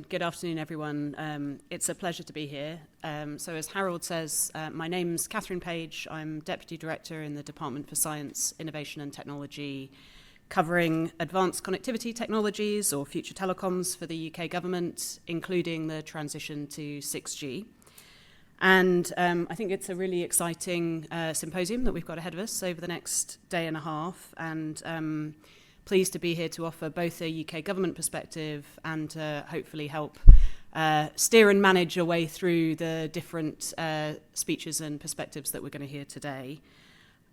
good afternoon, everyone. It's a pleasure to be here. So as Harold says, my name's Catherine Page. I'm Deputy Director in the Department for Science, Innovation and Technology, covering advanced connectivity technologies or future telecoms for the UK government, including the transition to 6G. And I think it's a really exciting symposium that we've got ahead of us over the next day and a half. And pleased to be here to offer both a UK government perspective and to hopefully help steer and manage your way through the different speeches and perspectives that we're going to hear today.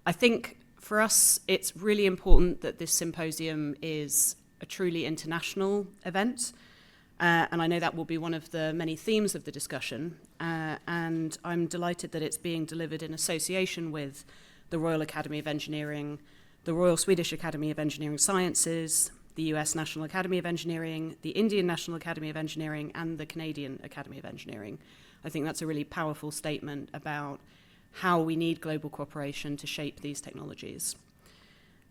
I think for us, it's really important that this symposium is a truly international event. And I know that will be one of the many themes of the discussion. And I'm delighted that it's being delivered in association with the Royal Academy of Engineering, the Royal Swedish Academy of Engineering Sciences, the US National Academy of Engineering, the Indian National Academy of Engineering, and the Canadian Academy of Engineering. I think that's a really powerful statement about how we need global cooperation to shape these technologies.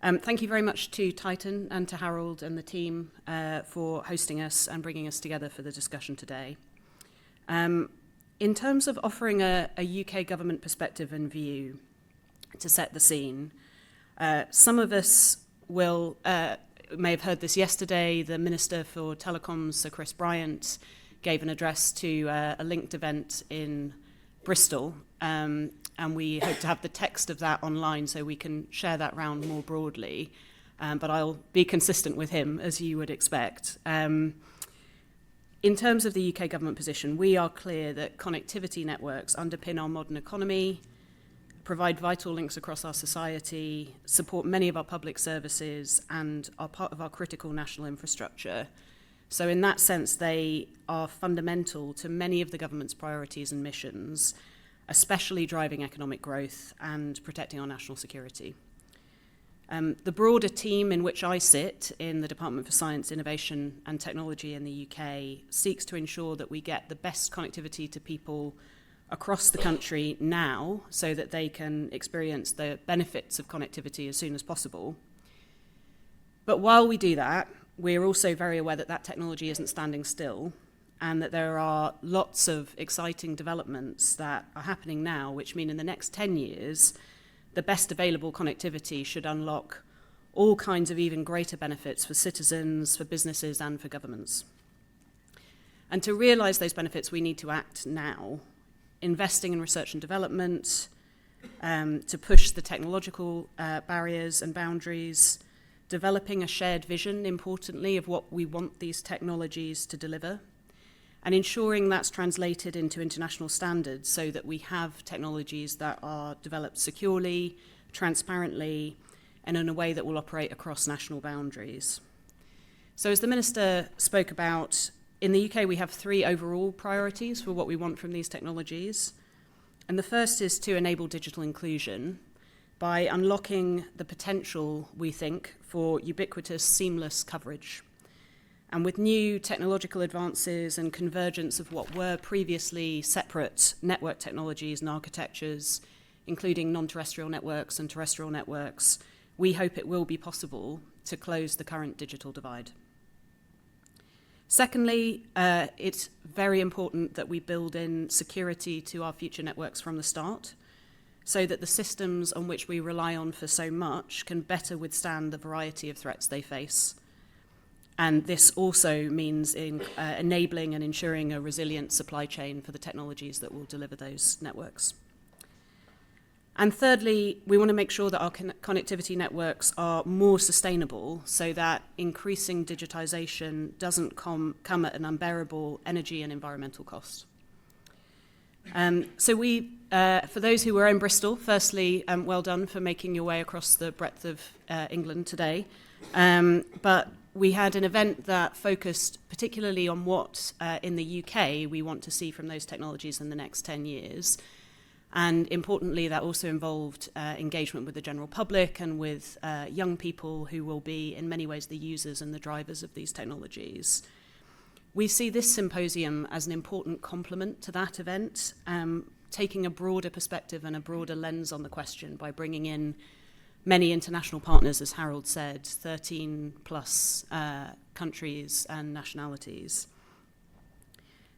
Thank you very much to Titan and to Harold and the team for hosting us and bringing us together for the discussion today. In terms of offering a UK government perspective and view to set the scene, some of us may have heard this yesterday. The Minister for Telecoms, Sir Chris Bryant, gave an address to a linked event in Bristol, and we hope to have the text of that online so we can share that round more broadly. But I'll be consistent with him, as you would expect. In terms of the UK government position, we are clear that connectivity networks underpin our modern economy, provide vital links across our society, support many of our public services, and are part of our critical national infrastructure. So in that sense, they are fundamental to many of the government's priorities and missions, especially driving economic growth and protecting our national security. The broader team in which I sit in the Department for Science, Innovation and Technology in the UK seeks to ensure that we get the best connectivity to people across the country now so that they can experience the benefits of connectivity as soon as possible. But while we do that, we're also very aware that that technology isn't standing still and that there are lots of exciting developments that are happening now, which mean in the next 10 years, the best available connectivity should unlock all kinds of even greater benefits for citizens, for businesses, and for governments. And to realise those benefits, we need to act now, investing in research and development, to push the technological barriers and boundaries, developing a shared vision, importantly, of what we want these technologies to deliver, and ensuring that's translated into international standards so that we have technologies that are developed securely, transparently, and in a way that will operate across national boundaries. So as the Minister spoke about, in the UK, we have 3 overall priorities for what we want from these technologies. And the first is to enable digital inclusion by unlocking the potential, we think, for ubiquitous, seamless coverage. And with new technological advances and convergence of what were previously separate network technologies and architectures, including non-terrestrial networks and terrestrial networks, we hope it will be possible to close the current digital divide. Secondly, it's very important that we build in security to our future networks from the start, so that the systems on which we rely on for so much can better withstand the variety of threats they face. And this also means enabling and ensuring a resilient supply chain for the technologies that will deliver those networks. And thirdly, we want to make sure that our connectivity networks are more sustainable so that increasing digitization doesn't come at an unbearable energy and environmental cost. So for those who were in Bristol, firstly, well done for making your way across the breadth of England today. But we had an event that focused particularly on what in the UK we want to see from those technologies in the next 10 years. And importantly, that also involved engagement with the general public and with young people who will be, in many ways, the users and the drivers of these technologies. We see this symposium as an important complement to that event, taking a broader perspective and a broader lens on the question by bringing in many international partners, as Harold said, 13 plus countries and nationalities.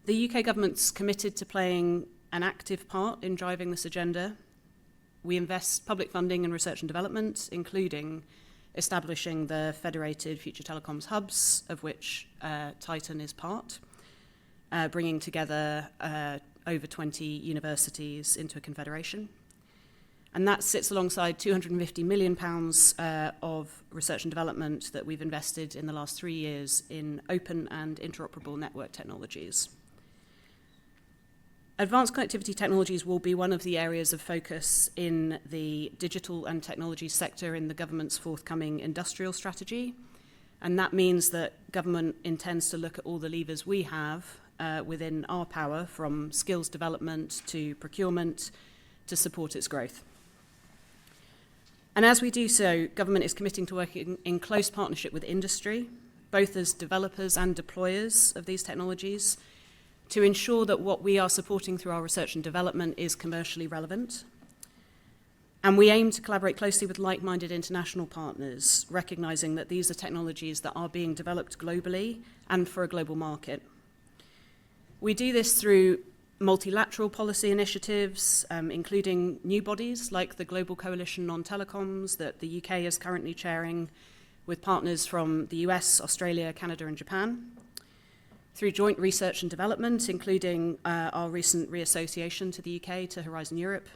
The UK government's committed to playing an active part in driving this agenda. We invest public funding in research and development, including establishing the federated future telecoms hubs, of which Titan is part, bringing together over 20 universities into a confederation. And that sits alongside £250 million of research and development that we've invested in the last 3 years in open and interoperable network technologies. Advanced connectivity technologies will be one of the areas of focus in the digital and technology sector in the government's forthcoming industrial strategy. And that means that government intends to look at all the levers we have within our power, from skills development to procurement, to support its growth. And as we do so, government is committing to working in close partnership with industry, both as developers and deployers of these technologies, to ensure that what we are supporting through our research and development is commercially relevant. And we aim to collaborate closely with like-minded international partners, recognizing that these are technologies that are being developed globally and for a global market. We do this through multilateral policy initiatives, including new bodies like the Global Coalition on Telecoms that the UK is currently chairing, with partners from the US, Australia, Canada, and Japan. Through joint research and development, including our recent reassociation to the UK to Horizon Europe,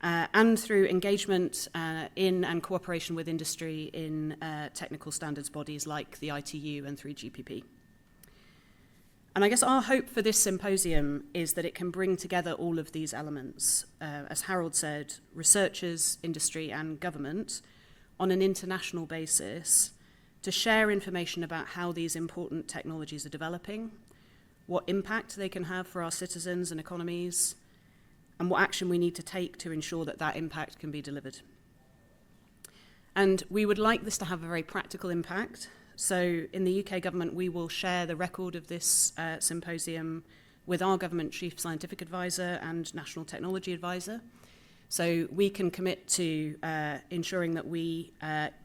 and through engagement in and cooperation with industry in technical standards bodies like the ITU and through GPP. And I guess our hope for this symposium is that it can bring together all of these elements, as Harold said, researchers, industry, and government on an international basis, to share information about how these important technologies are developing, what impact they can have for our citizens and economies, and what action we need to take to ensure that that impact can be delivered. And we would like this to have a very practical impact. So in the UK government, we will share the record of this symposium with our government chief scientific advisor and national technology advisor. So we can commit to ensuring that we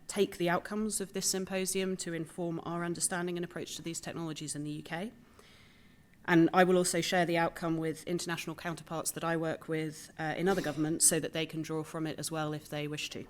take the outcomes of this symposium to inform our understanding and approach to these technologies in the UK. And I will also share the outcome with international counterparts that I work with in other governments so that they can draw from it as well if they wish to.